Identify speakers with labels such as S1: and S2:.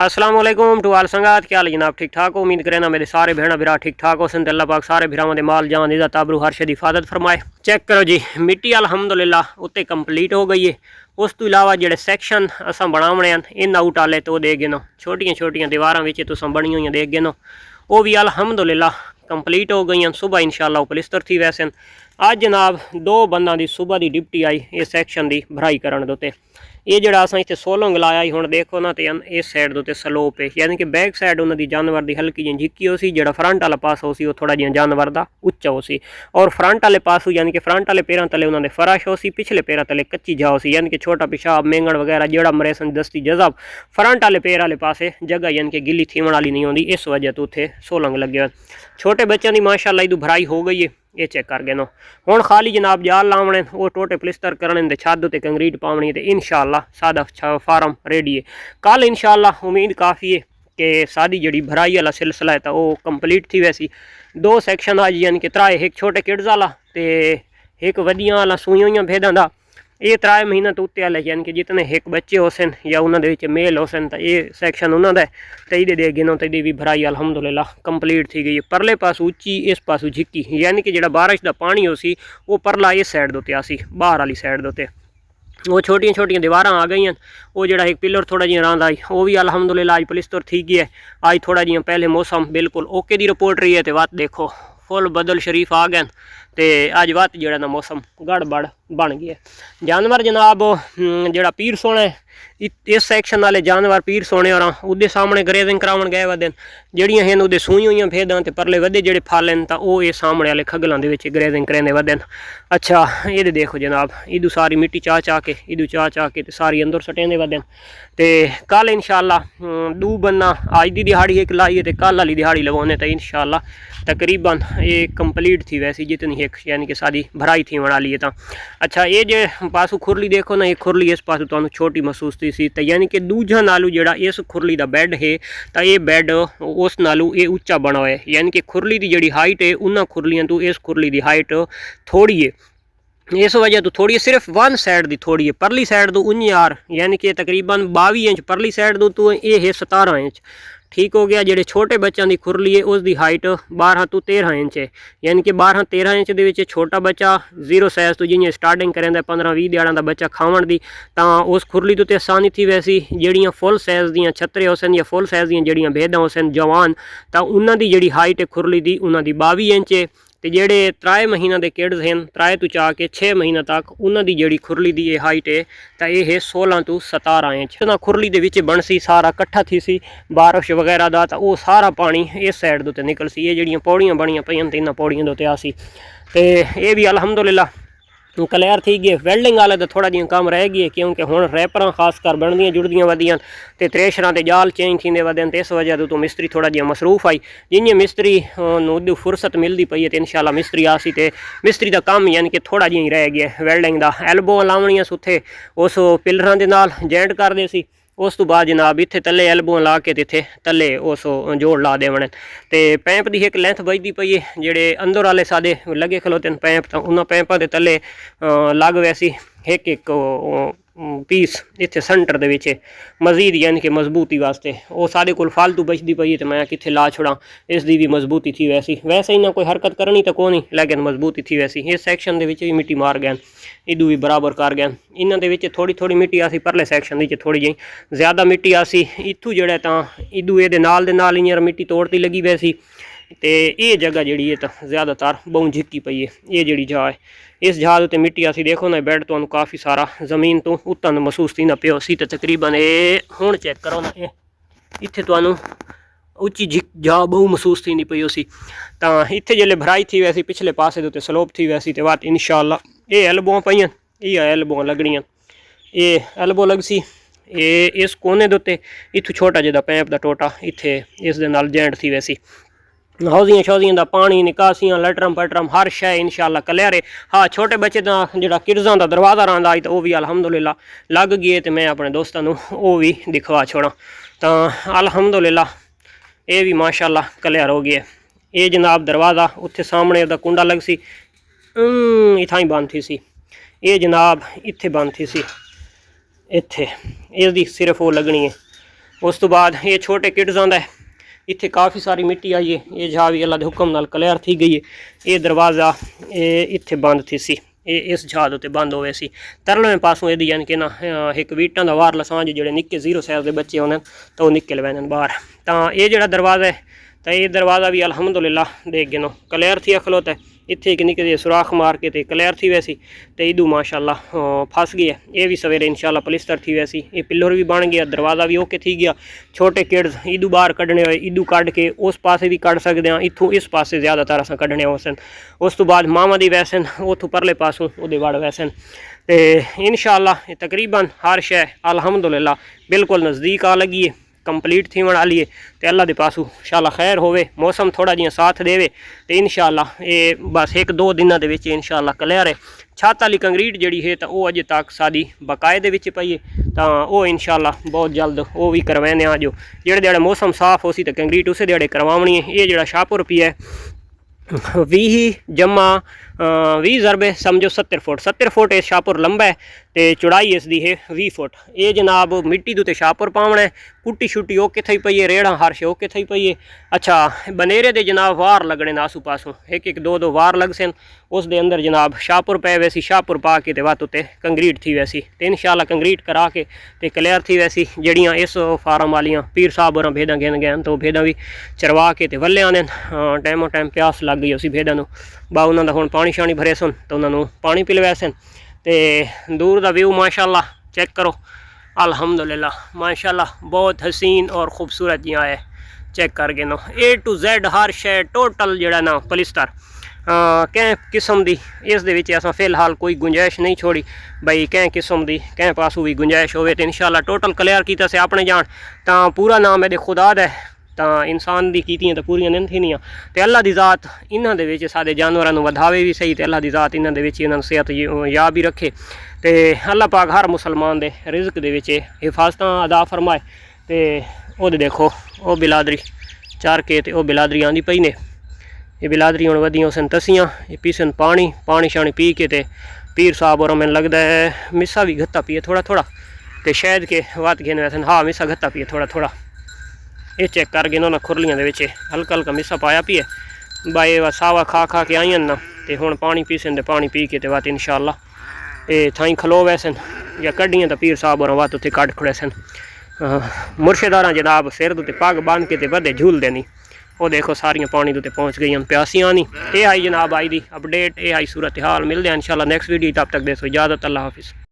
S1: अस्सलाम वालेकुम टू आल संगात। क्या हाल जनाब? ठीक ठाक हो? उम्मीद करें ना मेरे सारे भैन भरा ठीक ठाक हो सन। अल्लाह पाक सारे भरावां दे माल जान इज़्ज़त आबरू हर शे दी हिफाजत फरमाए। चेक करो जी, मिट्टी अलहमदुलिल्लाह उत्ते कंप्लीट हो गई है। उस तो इलावा जेडे सैक्शन असां बनावने इन आउट आले तो दे गिनो छोटियां छोटियां दीवारां विच तुसां बनी हुई दे गिनो वो भी अलहमदुलिल्लाह कंप्लीट हो गई। सुबह इंशाअल्लाह पलिस्तर थी वैसे अज जनाब दो बंदा की सुबह की डिप्टी आई इस सैक्शन की भराई करन दे उत्ते। ये जरा असां इत्थे सोलोंग लाया ही हुण देखो ना, तो इस साइड दे स्लोप है, यानी कि बैक साइड उन्होंने जानवर की हल्की जी झिक्की हो सी। जो फ्रंट वाला पास हो सी वो थोड़ा जिहा जानवर का उच्चा हो सी, और फ्रंट वाले पासों यानी कि फ्रंट वाले पैरों तले उन्होंने फराश हो सी, पिछले पैरों तले कच्ची जा हो सी, यानी कि छोटा पेशाब मेंगण वगैरह जोड़ा मरेसन दस्ती जजब फ्रंट वाले पैर वाले पासे जगह यानी कि गिली थीवण वाली नहीं होंगी। इस वजह तो उत्थे सोलंग लगे हुए। छोटे बच्चों की माशाअल्लाह इदू भराई हो गई है। ये चेक कर गए नो। हुण खाली जनाब जाल लावने वो टोटे प्लिस्तर करने ते छत उत्ते कंक्रीट पावनी ते इंशाअल्लाह सादा फार्म रेडी है। कल इंशाअल्लाह उम्मीद काफ़ी है कि सादी जड़ी भराई वाला सिलसिला है तो वो कंप्लीट थी। वैसी दो सैक्शन अज यानी कि त्राए, एक छोटे किड्स वाला ते एक वड्डियां वाला सूई हुई भेदां दा। ये 3 महीना तो उत्ते वाले यानी कि जितने एक बच्चे हो सन या उन्होंने मेल हो सन तो ये सैक्शन उन्होंने तो ये दे गिनो तो भी भराई अलहमदुलिल्लाह कंप्लीट थी गई है। परले पास उच्ची इस पास झिक्की, यानी कि जो बारिश का पानी हो सी वो परला इस साइड दोते आसी बाहर वाली साइड दोते। वो छोटियां छोटियां दीवारां आ गई। वो जरा एक पिलर थोड़ा जिहा रहा आई वो भी अलहमदुलिल्लाह अज पलिस्तर थी गई है। अज थोड़ा जिहा पहले मौसम बिल्कुल ओके दी रिपोर्ट रही है तो वत देखो फुल बदल शरीफ आ गए तो अज वत जो ना मौसम गड़बड़ बन गया। जानवर जनाब जोड़ा पीर सोना है इस सैक्शन वाले जानवर पीर सोने और उसके सामने ग्रेजिंग करावन गए वे दिन जड़ियाँ हैं वो सूई हुई भेदां तो परले वे जोड़े फल हैं तो वो ये सामने वाले खगलों के ग्रेजिंग करेंदे वे दिन। अच्छा ये देखो जनाब इदू सारी मिट्टी चाह के इदू चाह के सारी अंदर सटेंदे वे दिन। तो कल इंशाअल्लाह दू बन्ना अज की दिहाड़ी एक लाई है तो कल वाली दिहाड़ी लवाने तो इंशाअल्लाह तकरीबन ये कंप्लीट थी वैसी जितनी एक यानी कि सारी भराई थी बना ली है। तो अच्छा ये जो पासू खुरली देखो ना, ये खुरली इस पासू तो छोटी महसूस थी सी तो यानी कि दूजा नालू जोड़ा इस खुरली का बैड है तो ये बैड उस नालू ये उच्चा बना है, यानी कि खुरली की जी हाइट है उन्होंने खुरलियां तो इस खुरली की हाइट थोड़ी है। इस वजह तो थोड़ी सिर्फ वन साइड की थोड़ी है, परली साइड तो 19 यानी कि तकरीबन 22 इंच परली साइड तो ये है 17 इंच। ठीक हो गया। जोड़े छोटे बच्चों की खुरली है उसकी हाइट 12 तो 13 इंच है, यानी कि 12-13 इंच के छोटा बच्चा 0 साइज तो जिन्हें स्टार्टिंग करें 15-20 दिहाड़ों का बच्चा खावन की तो उस खुरली तो आसानी थी। वैसी जड़ियाँ फुल साइज दियाँ छतरे हो सन या फुल साइज दियाँ जड़ियाँ भेदां हो सन जवान तो उन्होंने जी हाइट है खुरली की उन्होंने 22 इंच है। तो जेडे 3 महीना के किड्स हैं 3 तो चाह के 6 महीना तक उन्होंने जी खुरली की हाइट है तो यह है 16 तो 17 इंच। ना खुरली के बन सी सारा कट्ठा थी सी बारिश वगैरह का तो वह सारा पानी इस साइड के निकल सी। ये जड़ियाँ पौड़ियाँ बनिया पईयां इन्होंने पौड़ियों के आसी तो ये भी अलहमदुलिल्लाह क्लियर थी गई। वेल्डिंग वाले तो थोड़ा जिहा काम रह गई क्योंकि हुण रैपर खासकर बनदियां जुड़दियां वधियां तो थ्रेशरां ते जाल चेंज थींदे वधन तो इस वजह तो मिस्त्री थोड़ा जिहा मसरूफ आई। जिन्हें मिस्त्री नूं फुरसत मिलती पई है तो इंशाअल्लाह मिस्त्री आसी तो मिस्त्री का काम यानी कि थोड़ा जिहा ही रह गया। वेल्डिंग का एल्बो लावणियां उत्थे उस पिलरां दे नाल जॉइंट करदे सी, उस तो बाद जनाब इत्थे तले एल्बो ला के इत्थे तले उस जोड़ ला देवने तो पैंप की एक लेंथ बजती पई है। जेडे अंदर वाले सादे लगे खलोते पैंप तो उन्होंने पैंपों के तले लग वैसी एक पीस इत्थे सेंटर दे विच मजीद यानी कि मजबूती वास्ते वो साढ़े कोल फालतू बचती पई है तो मैं कित्थे ला छोड़ा इसकी भी मजबूती थी। वैसे इन्हें कोई हरकत करनी तो कोई नहीं लेकिन मजबूती थी वैसी। इस सैक्शन के भी मिट्टी मार गए इदू भी बराबर कर गए। इन्होंने थोड़ी थोड़ी मिट्टी आसी परले सैक्शन की थोड़ी जी ज़्यादा मिट्टी आसी इतू जड़ा तो इदू ये नाल इं मिट्टी तोड़ती लगी वैसी तो ये जगह जी है तो ज़्यादातर बहुत झिक्की पई है। ये जी जा है इस जहाज़ उत्ते मिट्टी आसी देखो ना बैड तो काफ़ी सारा जमीन तो उत्तन महसूस थी ना पियो सी तो तकरीबन ये हुण चेक करो ना इत्थे तो उच्ची जा बहु महसूस थी पई सी तो इत्थे जल्ले भराई थी वैसी पिछले पासे उत्ते स्लोप थी वैसी तो बात इंशाअल्लाह ये एल्बों पईयां ये एल्बों लगनियां ये एल्बो लग सी ये इस कोने दे उत्ते इत्थों छोटा जिहा पैंप का टोटा इत्थे इस दे नाल जॉइंट थी वैसी। हौजियां शौजियां का पानी निकासियां लटरम पटरम हर शय इंशाअल्लाह क्लियर है। हाँ छोटे बच्चे का जो किड्सां का दरवाज़ा रहा तो वह भी अलहमदुलिल्लाह लग गए तो मैं अपने दोस्तों वो भी दिखवा छोड़ा तो अलहमदुलिल्लाह ये भी माशाअल्लाह क्लियर हो गया। ये जनाब दरवाज़ा उत्थे सामने उसका कुंडा लग सी इत्थां ही बंद थी सी, ये जनाब इत्थे बंद थी सी इत्थे इसकी सिर्फ वो लगनी है उस तो बाद ये छोटे किड्स आंदा है। इत्थे काफ़ी सारी मिट्टी आई है। ये जा भी अल्लाह के हुक्म नाल क्लियर थी गई है। ये दरवाज़ा ये इत्थे बंद थी सी, ये इस जहाज़ उत्ते बंद होवे सी। तरलवें पासों यदि यानी कि ना एक वीटां दा वार लसां जेह्ड़े निक्के 0 साइज़ दे बच्चे होने तो वो निकल वैन बाहर। तो ये जेह्ड़ा दरवाज़ा है तो ये दरवाज़ा भी अल्हम्दुलिल्लाह देख गिनो क्लियर थी खलोता है। इत्थे एक निक्के सुराख मार के ते क्लियर थी वैसी तो इदू माशाल्लाह फस गई है। ये भी सवेरे इंशाल्लाह पलिस्तर थी वैसी। ये पिल्लर भी बन गया, दरवाज़ा भी ओके थी गया। छोटे किड्स इदू बाहर कढ़ने होए इदू कढ़ के उस पासे भी कढ़ सकते हैं, इत्थों इस पासे ज़्यादातर अस कढ़ने हो सन। उस तो बाद मामा दी वैसन उतों परले पासों उहदे वड़ वैसन तो इंशाल्लाह तकरीबन हर शय अल्हम्दुलिल्लाह बिल्कुल नज़दीक आ लगी है, कंप्लीट थी वाली है। तो अल्लाह के पासों इंशाल्लाह खैर होवे, मौसम थोड़ा जिहा साथ देवे तो इंशाल्लाह ये बस 1-2 दिनों के विच इंशाल्लाह क्लियर है। छत वाली कंक्रीट जिहड़ी है तो वो अजे तक साडी बकाए दे विच पई है, तो वो इंशाल्लाह बहुत जल्द वो भी करवाने आ। जो जेड़े जेड़े मौसम साफ हो सी तो कंक्रीट उस दिहाड़े करवानी है। ये जेड़ा शाहपुर पिया है 20 जमा 20 ज़रबे समझो 70 फुट। 70 फुट इस शाहपुर लंबा है तो चौड़ाई इसकी है 20 फुट। ये जनाब मिट्टी दे शाहपुर पावना है। पुट्टी शुट्टी ओके थी पई है, रेड़ा हर शे ओके थी पई है। अच्छा बनेरे दे जनाब वार लगने आसू पासों 1-2 वार लग सन। उस दे अंदर जनाब शाहपुर पे वैसी शाहपुर पा के ते वत उत्ते कंक्रीट थी वैसी तो इंशाल्लाह कंक्रीट करा के ते क्लियर थी वैसी। जड़ियाँ इस फार्म वालियाँ पीर साहब होर भेदा गिन गए तो भेदा भी चरवा के ते वल्ले आने टाइमों टाइम प्यास लग गई उसी भेदा नूं बा उन्हों का हुण पानी शानी भरे सन तो उन्होंने पानी पिलवाए सन। तो दूर का व्यू माशाल्लाह चेक करो अल्हम्दुलिल्लाह माशाल्लाह बहुत हसीन और खूबसूरत जिहा है। चेक कर गिनो A to Z हर शय टोटल जड़ा ना पलिस्तर कैं किस्म की इस दे विच असां फिलहाल कोई गुंजाइश नहीं छोड़ी बई कैं किस्म की कैं पासों भी गुंजाइश होवे तो इंशाल्लाह टोटल क्लियर कीता से अपने जान। तो पूरा नाम मेरे खुदा दा है तो इंसान की कीतियां तो पूरियां नहीं थी तो अल्लाह की ज़ात इन्हां दे विच साडे जानवरां नूं वधावे भी सही तो अल्लाह की ज़ात इन्हां दे विच इन्हां सेहत याब भी रखे तो अल्लाह पाक हर मुसलमान दे रिज़्क दे विच हिफाजत अदा फरमाए। तो वो देखो वो बिलादरी चार के तो बिलादरी आँदी पई ने। ये बिलादरी हुण वधियां सन तसियां ये पीसन पानी शानी पी के ते पीर साहब और मैनूं लगदा है मिस्सा भी गत्ता पिए थोड़ा थोड़ा तो शायद के वत गिन वैसन हाँ मिस्सा गत्ता पिए थोड़ा थोड़ा। ये चेक कर गए ना खुरलियां दे विच हल्का हल्का मिस्सा पाया पिए बाई सावा खा के आईयां ना तो हुण पानी पीसन तो पानी पी के ते वत इंशाल्लाह ये थाई खलो वैसन या कड्डियां तो पीर साहब और वत उत्थे कढ़ खड़े सन। मुर्शेदारा जनाब सिर उत्ते पग बन के ते बधे झूल देनी। वो देखो सारियां पानी उत्ते पहुँच गई प्यासियां नहीं। ये आई जनाब आई दी अपडेट, ये आई सूरत हाल। मिलते हैं इंशाल्लाह नेक्स्ट वीडियो, तब तक दे सो इजाज़त। अल्लाह हाफिज़।